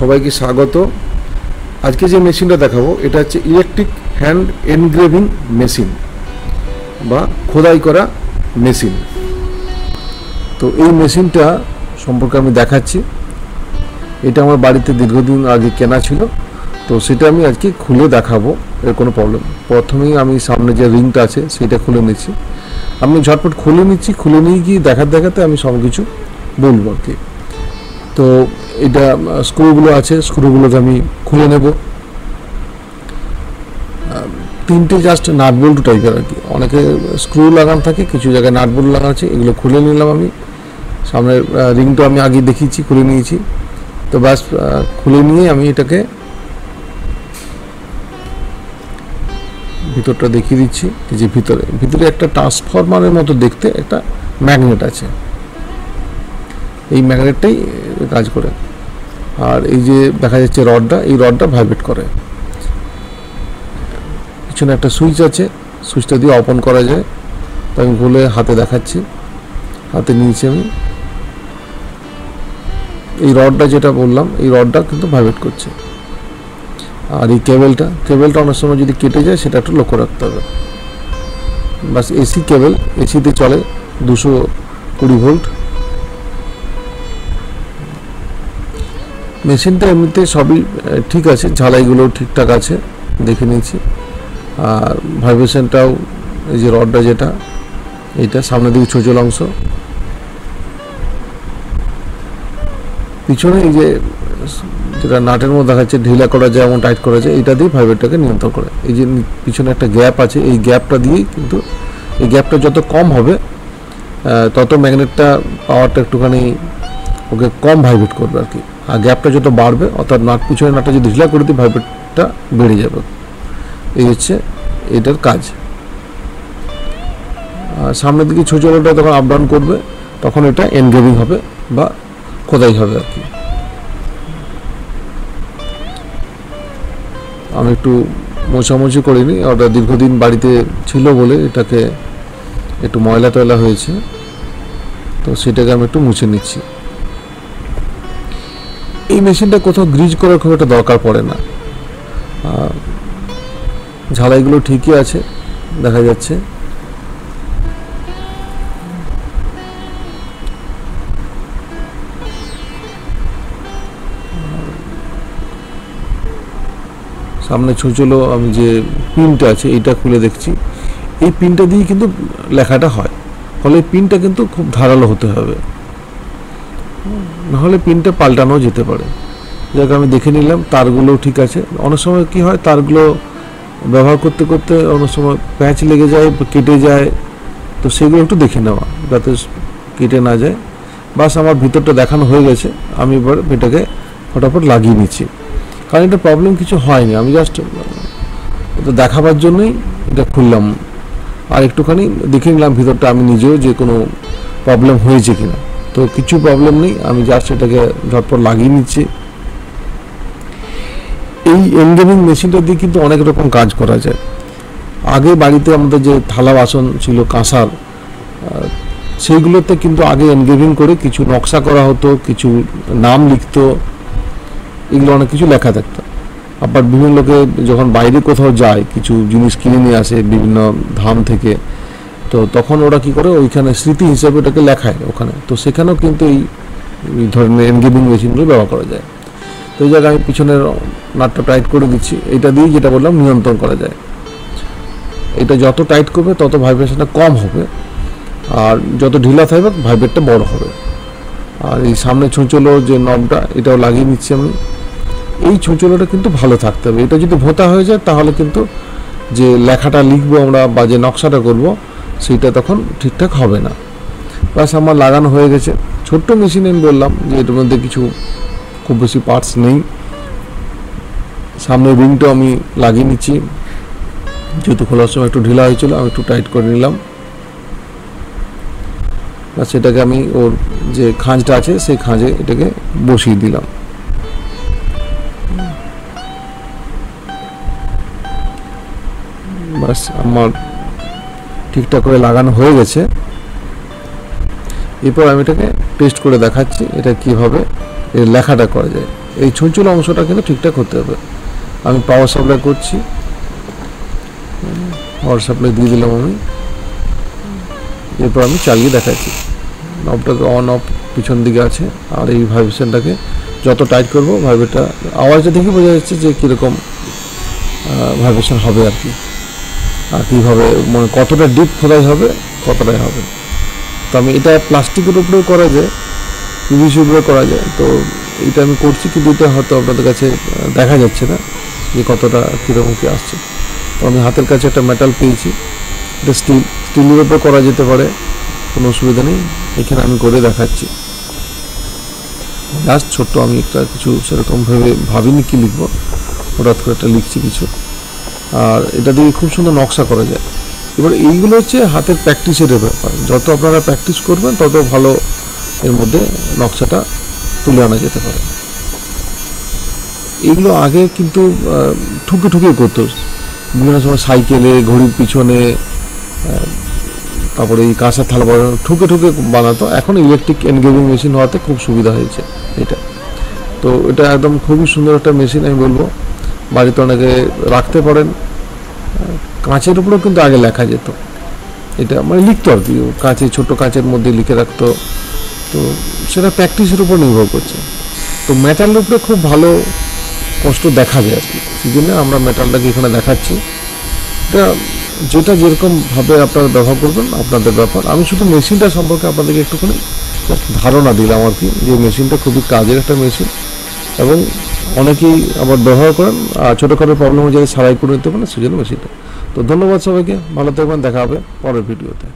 সবাইকে স্বাগত। আজকে যে মেশিনটা দেখাবো এটা হচ্ছে ইলেকট্রিক হ্যান্ড এনগ্রেভিং মেশিন বা খোদাই করা মেশিন। তো এই মেশিনটা সম্পর্কে আমি দেখাচ্ছি। এটা আমার বাড়িতে দীর্ঘদিন আগে কেনা ছিল, তো সেটা আমি আজকে খুলে দেখাবো, এর কোনো প্রবলেম। প্রথমেই আমি সামনে যে রিংটা আছে সেটা খুলে নিচ্ছি। আমি ঝটপট খুলে নিচ্ছি, খুলে নিয়ে গিয়ে দেখাতে আমি সব কিছু বলবো আর কি। তো এটা স্ক্রুগুলো আছে, স্ক্রুগুলোকে আমি খুলে নেব। তিনটে জাস্ট নাট বল্টু টাইপের আর কি, অনেকে স্ক্রু লাগানো থাকে, কিছু জায়গায় নাট বল্টু লাগানো আছে। এগুলো খুলে নিলাম আমি। সামনের রিংটা আমি আগে দেখিয়েছি, খুলে নিয়েছি। তো ব্যাস খুলে নিয়ে আমি এটাকে ভিতরটা দেখিয়ে দিচ্ছি। যে ভিতরে একটা ট্রান্সফরমারের মতো দেখতে একটা ম্যাগনেট আছে, এই ম্যাগনেটটাই কাজ করে। আর এই যে দেখা যাচ্ছে রডটা, এই রডটা ভাইব্রেট করে। পিছনে একটা সুইচ আছে, সুইচটা দিয়ে ওপেন করা যায়। তো আমি খুলে হাতে দেখাচ্ছি, হাতে নিয়েছি আমি। এই রডটা যেটা বললাম, এই রডটা কিন্তু ভাইব্রেট করছে। আর এই কেবেলটা অনেক সময় যদি কেটে যায় সেটা একটু লক্ষ্য রাখতে হবে। বাস এসি কেবেল, এসিতে চলে 220 ভোল্ট। মেশিনটা এমনিতে সবই ঠিক আছে, ঝালাইগুলো ঠিকঠাক আছে, দেখে নিয়েছি। আর ভাইব্রেশনটাও, এই যে রডটা যেটা, এইটা সামনের দিকে ছোচল অংশ, পিছনে এই যে যেটা নাটের মধ্যে দেখাচ্ছে ঢিলা করা যায় এবং টাইট করা যায়, এটা দিয়ে ভাইব্রেটটাকে নিয়ন্ত্রণ করে। এই যে পিছনে একটা গ্যাপ আছে, এই গ্যাপটা দিয়েই কিন্তু, এই গ্যাপটা যত কম হবে তত ম্যাগনেটটা পাওয়ারটা একটুখানি ওকে কম ভাইব্রেট করবে আর কি। আর গ্যাপটা যত বাড়বে, অর্থাৎ পিছনে নাটটা যদি ঢিলা করে দিই ভাইব্রেটটা বেড়ে যাবে। এই হচ্ছে এটার কাজ। আর সামনের দিকে ছোচলটা যখন আপ ডাউন করবে তখন এটা এনগ্রেভিং হবে বা খোদাই হবে আর কি। আমি একটু মোছামুছি করিনি, ওটা দীর্ঘদিন বাড়িতে ছিল বলে এটাকে একটু ময়লা টয়লা হয়েছে, তো সেটাকে আমি একটু মুছে নিচ্ছি। এই মেশিনটা কোথাও গ্রিজ করার খুব একটা দরকার পড়ে না, ঝালাইগুলো ঠিকই আছে দেখা যাচ্ছে। সামনে ছোচলো, আমি যে পিনটা আছে এইটা খুলে দেখছি। এই পিনটা দিয়ে কিন্তু লেখাটা হয়, ফলে পিনটা কিন্তু খুব ধারালো হতে হবে, নাহলে পিনটা পাল্টানো যেতে পারে। যাকে আমি দেখে নিলাম, তারগুলো ঠিক আছে। অনেক সময় কি হয়, তারগুলো ব্যবহার করতে করতে অনেক সময় প্যাঁচ লেগে যায়, কেটে যায়, তো সেগুলো একটু দেখে নেওয়া যাতে কেটে না যায়। বাস আমার ভিতরটা দেখানো হয়ে গেছে, আমি এবার এটাকে ফটাফট লাগিয়ে নিচ্ছি। কারণ এটা প্রবলেম কিছু হয়নি, আমি জাস্ট এটা দেখাবার জন্যই এটা খুললাম। আর একটুখানি দেখে নিলাম ভিতরটা আমি নিজেও, যে কোনো প্রবলেম হয়েছে কিনা। তো কিছু প্রবলেম নেই, আমি জাস্ট এটাকে ঝটপট লাগিয়ে নিচ্ছি। এই এনগ্রেভিং মেশিনটা দিয়ে কিন্তু অনেক রকম কাজ করা যায়। আগে বাড়িতে আমাদের যে থালা বাসন ছিল কাঁসার, সেইগুলোতে কিন্তু আগে এনগ্রেভিং করে কিছু নকশা করা হতো, কিছু নাম লিখতো, এগুলো অনেক কিছু লেখা থাকতো। আবার বিভিন্ন লোকে যখন বাইরে কোথাও যায়, কিছু জিনিস কিনে নিয়ে আসে বিভিন্ন ধাম থেকে, তো তখন ওরা কি করে, ওইখানে স্মৃতি হিসেবে ওটাকে লেখায় ওখানে। তো সেখানেও কিন্তু এই ধরনের এনগ্রেভিং মেশিনগুলো ব্যবহার করা যায়। তো এই জায়গায় আমি পিছনের নাটটা টাইট করে দিচ্ছি। এটা দিয়ে যেটা বললাম নিয়ন্ত্রণ করা যায়। এটা যত টাইট করবে তত ভাইব্রেশনটা কম হবে, আর যত ঢিলা থাকবে ভাইব্রেটটা বড় হবে। আর এই সামনে ছোঁচলো যে নবটা, এটাও লাগিয়ে নিচ্ছি আমি। এই ছোঁচলোটা কিন্তু ভালো থাকতে হবে, এটা যদি ভোঁতা হয়ে যায় তাহলে কিন্তু যে লেখাটা লিখবো আমরা বা যে নকশাটা করব সেইটা তখন ঠিকঠাক হবে না। প্লাস আমার লাগানো হয়ে গেছে। ছোট্ট মেশিন আমি বললাম যে এটার মধ্যে কিছু খুব বেশি পার্টস নেই। সামনের রিংটাও আমি লাগিয়ে নিচ্ছি, যেহেতু খোলার সময় একটু ঢিলা হয়েছিল, আমি একটু টাইট করে নিলাম। সেটাকে আমি ওর যে খাঁজটা আছে সেই খাঁজে এটাকে বসিয়ে দিলাম। বাস আমার ঠিকঠাক করে লাগানো হয়ে গেছে। এরপর আমি এটাকে টেস্ট করে দেখাচ্ছি এটা কিভাবে এর লেখাটা করা যায়। এই ছুঁচুলো অংশটা কিন্তু ঠিকঠাক হতে হবে। আমি পাওয়ার সাপ্লাই করছি, পাওয়ার সাপ্লাই দিয়ে দিলাম আমি, এরপর আমি চালিয়ে দেখাচ্ছি। নবটাকে অন অফ পিছন দিকে আছে, আর এই ভাইব্রেশনটাকে যত টাইট করবো ভাইব্রেটটা আওয়াজটা দেখে বোঝা যাচ্ছে যে কীরকম ভাইব্রেশন হবে আর কি, আর কীভাবে মানে কতটা ডিপ খোদাই হবে কতটাই হবে। তো আমি এটা প্লাস্টিকের উপরেও করা যায়, পিভিসির উপরে করা যায়, তো এটা আমি করছি, কিন্তু এটা হয়তো আপনাদের কাছে দেখা যাচ্ছে না যে কতটা কীরকম কী আসছে। তো আমি হাতের কাছে একটা মেটাল পেয়েছি, এটা স্টিলের উপরে করা যেতে পারে, কোনো অসুবিধা নেই। এখানে আমি করে দেখাচ্ছি জাস্ট ছোট্ট, আমি একটা কিছু সেরকমভাবে ভাবিনি কি লিখবো, হঠাৎ করে একটা লিখছি কিছু, আর এটা দিয়ে খুব সুন্দর নকশা করা যায়। এবার এইগুলো হচ্ছে হাতের প্র্যাকটিসের ব্যাপার, যত আপনারা প্র্যাকটিস করবেন তত ভালো এর মধ্যে নকশাটা তুলে আনা যেতে পারে। এইগুলো আগে কিন্তু ঠুকে ঠুকে করতো, বিভিন্ন সময় সাইকেলে, ঘড়ির পিছনে, তারপরে এই কাঁসার থালা বানানো ঠুকে ঠুকে বানাতো। এখন ইলেকট্রিক এনগ্রেভিং মেশিন হওয়াতে খুব সুবিধা হয়েছে এটা। তো এটা একদম খুবই সুন্দর একটা মেশিন, আমি বলবো বাড়িতে অনেকে রাখতে পারেন। কাঁচের উপরেও কিন্তু আগে লেখা যেত, এটা মানে লিখতো আর কি, কাঁচে ছোটো কাঁচের মধ্যে লিখে রাখতো, তো সেটা প্র্যাকটিসের উপর নির্ভর করছে। তো মেটালের উপরে খুব ভালো কষ্ট দেখা যায় আর কি, সেই জন্য আমরা মেটালটাকে এখানে দেখাচ্ছি। এটা যেটা যেরকমভাবে আপনারা ব্যবহার করবেন আপনাদের ব্যাপার। আমি শুধু মেশিনটা সম্পর্কে আপনাদেরকে একটুখানি ধারণা দিলাম আর কি, যে মেশিনটা খুবই কাজের একটা মেশিন, এবং অনেকেই আবার ব্যবহার করেন, আর ছোটোখাটো প্রবলেম হয়ে যায় সারাই করে নিতে পারেন, সেই জন্য মেশিনটা। তো ধন্যবাদ সবাইকে, ভালো থাকবেন, দেখা হবে পরের ভিডিওতে।